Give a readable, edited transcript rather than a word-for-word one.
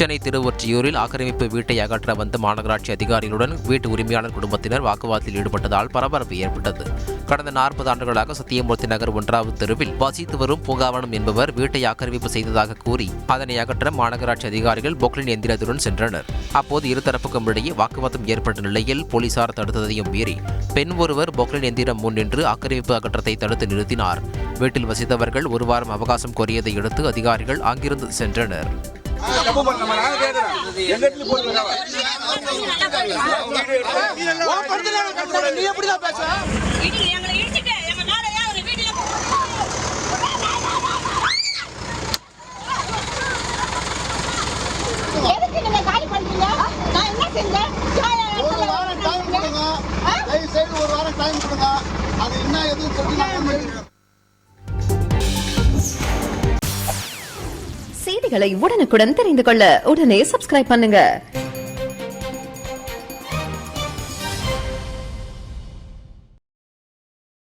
சென்னை திருவொற்றியூரில் ஆக்கிரமிப்பு வீட்டை அகற்ற வந்த மாநகராட்சி அதிகாரிகளுடன் வீட்டு உரிமையாளர் குடும்பத்தினர் வாக்குவாதத்தில் ஈடுபட்டதால் பரபரப்பு ஏற்பட்டது. கடந்த 40 ஆண்டுகளாக சத்தியமூர்த்தி நகர் 1வது தெருவில் வசித்து வரும் பூங்காவனம் என்பவர் வீட்டை ஆக்கிரமிப்பு செய்ததாக கூறி அதனை அகற்ற மாநகராட்சி அதிகாரிகள் பொக்லின் எந்திரத்துடன் சென்றனர். அப்போது இருதரப்புக்கும் இடையே வாக்குவாதம் ஏற்பட்ட நிலையில் போலீசார் தடுத்ததையும் மீறி பெண் ஒருவர் பொக்லின் எந்திரம் முன் நின்று ஆக்கிரமிப்பு அகற்றத்தை தடுத்து நிறுத்தினார். வீட்டில் வசித்தவர்கள் 1 வாரம் அவகாசம் கோரியதை அடுத்து அதிகாரிகள் அங்கிருந்து சென்றனர். செய்திகளை உடனுக்குடன் தெரிந்து கொள்ள உடனே சப்ஸ்கிரைப் பண்ணுங்க.